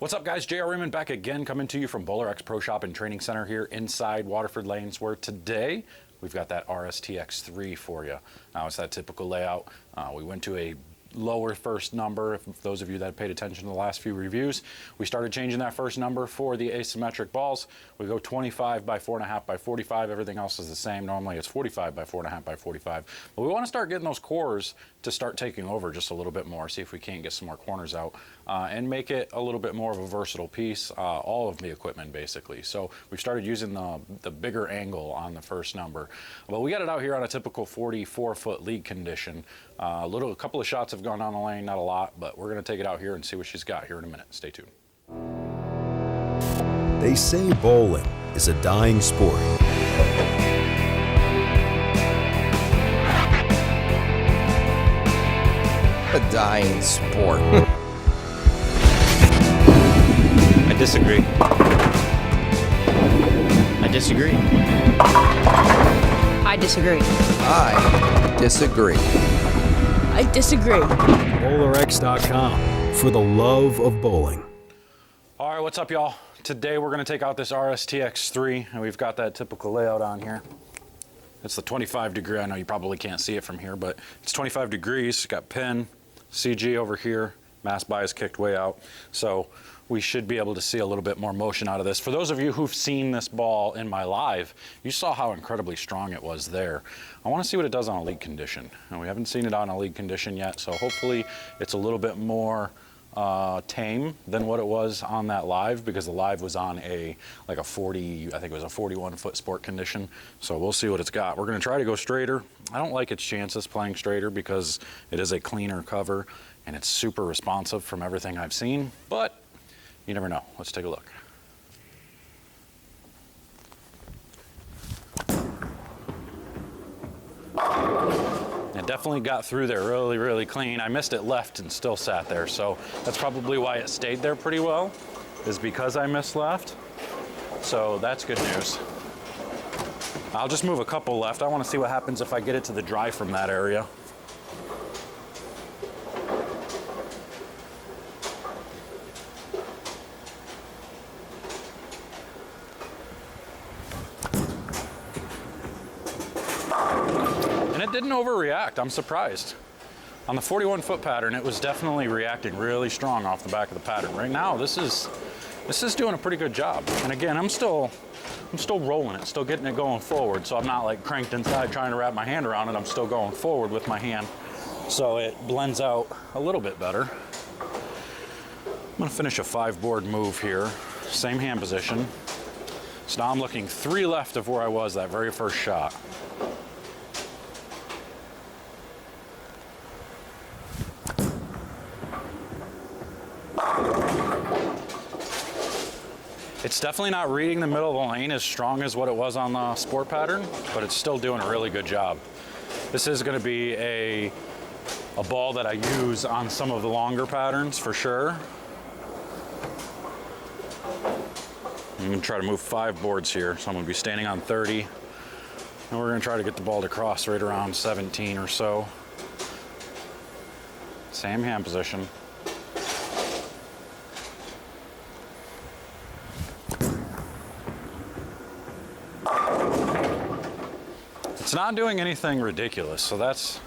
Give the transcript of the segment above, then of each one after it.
What's up, guys? JR Raymond back again, coming to you from BowlerX Pro Shop and Training Center here inside Waterford Lanes, where today we've got that RST X-3 for you. Now, it's that typical layout. We went to a lower first number. If those of you that paid attention to the last few reviews, we started changing that first number for the asymmetric balls. We go 25 by 4.5 by 45. Everything else is the same. Normally it's 45 by 4.5 by 45. But we want to start getting those cores to start taking over just a little bit more, see if we can't get some more corners out and make it a little bit more of a versatile piece, all of the equipment basically. So we've started using the bigger angle on the first number. But we got it out here on a typical 44-foot league condition. A couple of shots have gone down the lane, not a lot, but we're going to take it out here and see what she's got here in a minute. Stay tuned. They say bowling is a dying sport. A dying sport. I disagree. I disagree. I disagree. I disagree. I disagree. BowlerX.com for the love of bowling. All right, what's up, y'all? Today we're going to take out this RST X-3, and we've got that typical layout on here. It's the 25 degree. I know you probably can't see it from here, but it's 25 degrees. It's got pin, CG over here, mass bias kicked way out. So we should be able to see a little bit more motion out of this. For those of you who've seen this ball in my live, you saw how incredibly strong it was there. I want to see what it does on a league condition. And we haven't seen it on a league condition yet, so hopefully it's a little bit more tame than what it was on that live, because the live was on like a 40, I think it was a 41-foot sport condition. So we'll see what it's got. We're going to try to go straighter. I don't like its chances playing straighter because it is a cleaner cover and it's super responsive from everything I've seen, but you never know. Let's take a look. It definitely got through there really, really clean. I missed it left and still sat there, so that's probably why it stayed there pretty well, is because I missed left. So that's good news. I'll just move a couple left. I want to see what happens if I get it to the dry from that area. It didn't overreact. I'm surprised. On the 41-foot pattern, it was definitely reacting really strong off the back of the pattern. Right now, this is doing a pretty good job. And again, I'm still rolling it, still getting it going forward. So I'm not like cranked inside trying to wrap my hand around it. I'm still going forward with my hand. So it blends out a little bit better. I'm gonna finish a 5-board move here. Same hand position. So now I'm looking 3 left of where I was that very first shot. It's definitely not reading the middle of the lane as strong as what it was on the sport pattern, but it's still doing a really good job. This is going to be a ball that I use on some of the longer patterns for sure. I'm going to try to move 5 boards here, so I'm going to be standing on 30, and we're going to try to get the ball to cross right around 17 or so. Same hand position. It's not doing anything ridiculous, so that's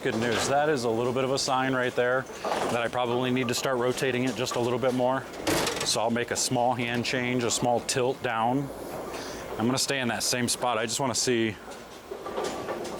good news. That is a little bit of a sign right there that I probably need to start rotating it just a little bit more. So I'll make a small hand change, a small tilt down. I'm gonna stay in that same spot. I just wanna see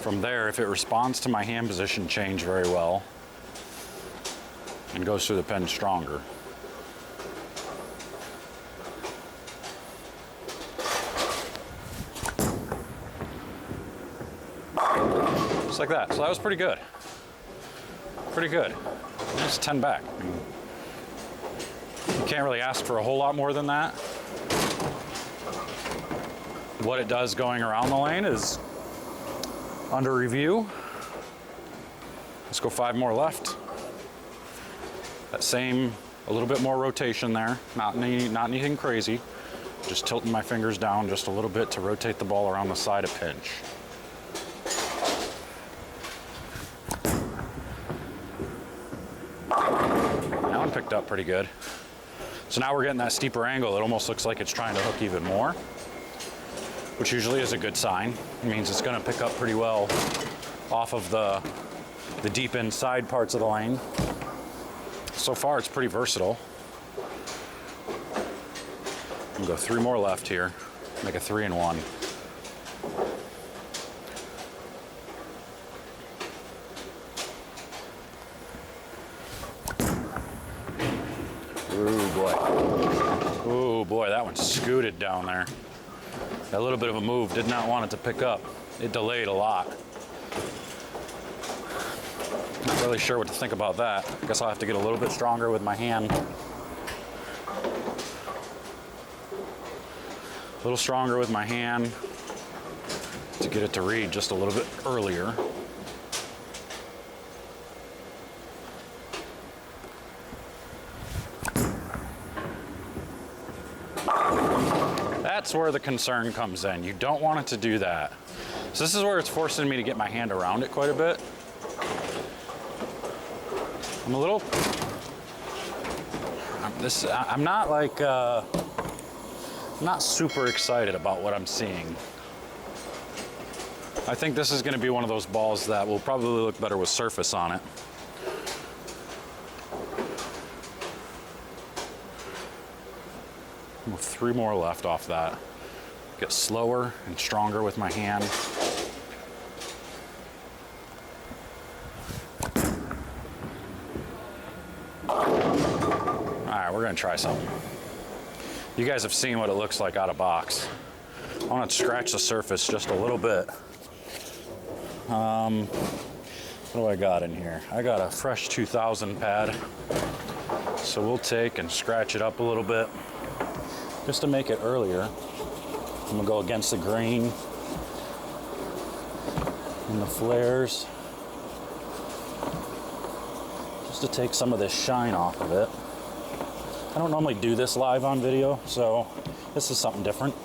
from there if it responds to my hand position change very well and goes through the pen stronger. Just like that. So that was pretty good. Pretty good. Just 10 back. I mean, you can't really ask for a whole lot more than that. What it does going around the lane is under review. Let's go 5 more left. That same, a little bit more rotation there. Not anything crazy. Just tilting my fingers down just a little bit to rotate the ball around the side of pinch. That one picked up pretty good. So now we're getting that steeper angle. It almost looks like it's trying to hook even more, which usually is a good sign. It means it's gonna pick up pretty well off of the deep inside parts of the lane. So far, it's pretty versatile. I'm gonna go 3 more left here, make a 3 and 1. Ooh, boy. Ooh, boy, that one scooted down there. A little bit of a move, did not want it to pick up. It delayed a lot. Not really sure what to think about that. I guess I'll have to get a little bit stronger with my hand. A little stronger with my hand to get it to read just a little bit earlier. That's where the concern comes in. You don't want it to do that. So this is where it's forcing me to get my hand around it quite a bit. I'm not like, not super excited about what I'm seeing. I think this is going to be one of those balls that will probably look better with surface on it. With 3 more left off that. Get slower and stronger with my hand. Alright, we're gonna try something. You guys have seen what it looks like out of box. I want to scratch the surface just a little bit. What do I got in here? I got a fresh 2000 pad. So we'll take and scratch it up a little bit just to make it earlier. I'm gonna go against the grain and the flares just to take some of this shine off of it. I don't normally do this live on video, so this is something different.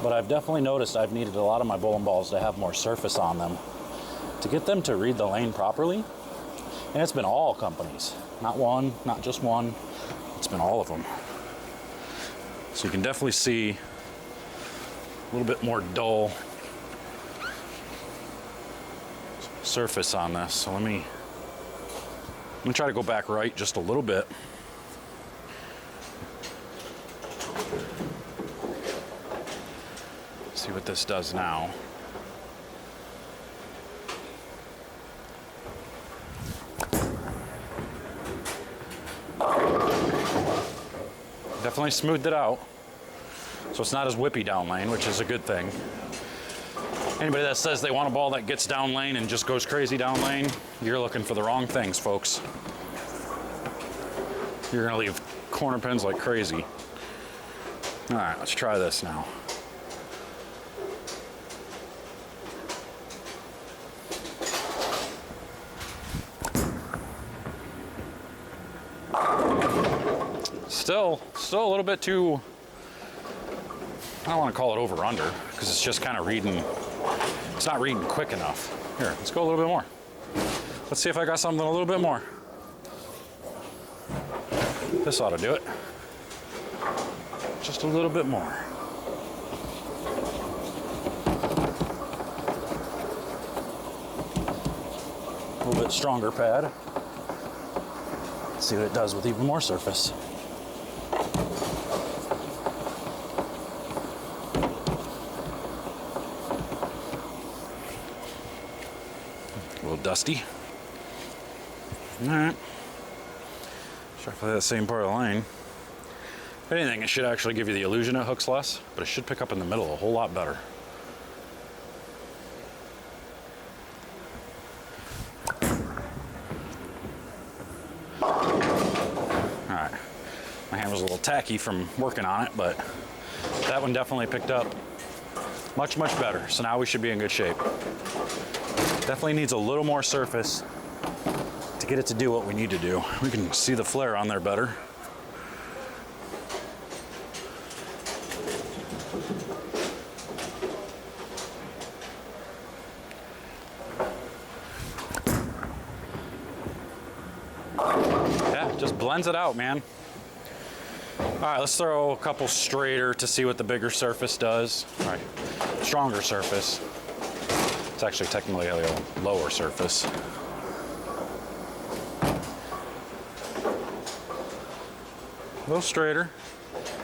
But I've definitely noticed I've needed a lot of my bowling balls to have more surface on them to get them to read the lane properly. And it's been all companies, not one, not just one. It's been all of them. So you can definitely see a little bit more dull surface on this. So I'm gonna try to go back right just a little bit. See what this does now. Definitely smoothed it out, so it's not as whippy down lane, which is a good thing. Anybody that says they want a ball that gets down lane and just goes crazy down lane, you're looking for the wrong things, folks. You're gonna leave corner pins like crazy. All right, let's try this now. Still a little bit too, I don't want to call it over under, because it's just kind of reading, it's not reading quick enough. Here, let's go a little bit more. Let's see if I got something a little bit more. This ought to do it. Just a little bit more. A little bit stronger pad. Let's see what it does with even more surface. A little dusty. All right. Try to play that same part of the lane. If anything, it should actually give you the illusion it hooks less, but it should pick up in the middle a whole lot better. Alright. My hand was a little tacky from working on it, but that one definitely picked up much, much better. So now we should be in good shape. Definitely needs a little more surface to get it to do what we need to do. We can see the flare on there better. Yeah, Just blends it out, man. All right, let's throw a couple straighter to see what the bigger surface does. All right, stronger surface. It's actually technically a lower surface. A little straighter.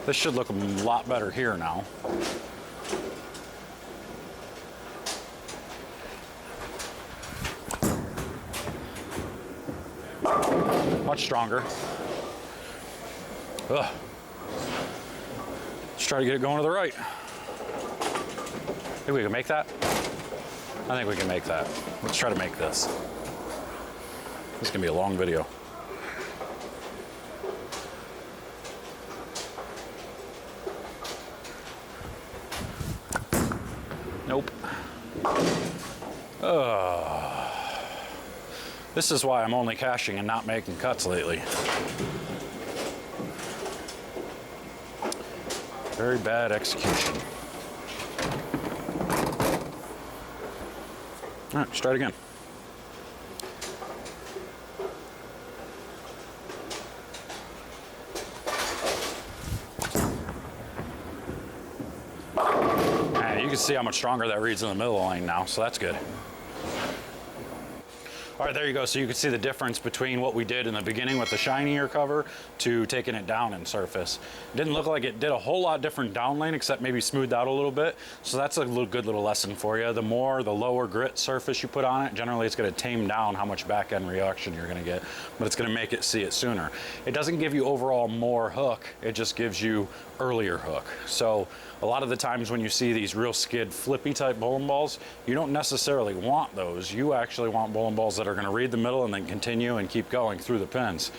This should look a lot better here now. Much stronger. Ugh. Let's try to get it going to the right. Think we can make that? I think we can make that. Let's try to make this. This is gonna be a long video. Nope. This is why I'm only caching and not making cuts lately. Very bad execution. All right, let's try it again. And you can see how much stronger that reads in the middle of the lane now, so that's good. All right, there you go. So you can see the difference between what we did in the beginning with the shinier cover to taking it down in surface. It didn't look like it did a whole lot different down lane, except maybe smoothed out a little bit. So that's a good little lesson for you. The lower grit surface you put on it, generally it's going to tame down how much back end reaction you're going to get, but it's going to make it see it sooner. It doesn't give you overall more hook. It just gives you earlier hook. So a lot of the times when you see these real skid flippy type bowling balls, you don't necessarily want those. You actually want bowling balls that are going to read the middle and then continue and keep going through the pins.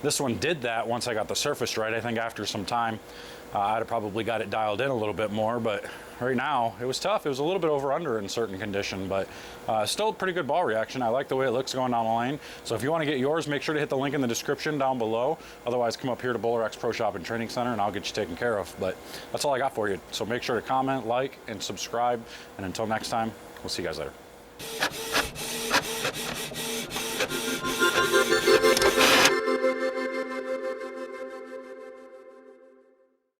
This one did that once I got the surface right. I think after some time I'd have probably got it dialed in a little bit more, but right now it was tough. It was a little bit over under in certain condition, but still a pretty good ball reaction. I like the way it looks going down the lane. So if you want to get yours, make sure to hit the link in the description down below. Otherwise, come up here to BowlerX Pro Shop and Training Center and I'll get you taken care of. But that's all I got for you. So make sure to comment, like, and subscribe. And until next time, we'll see you guys later.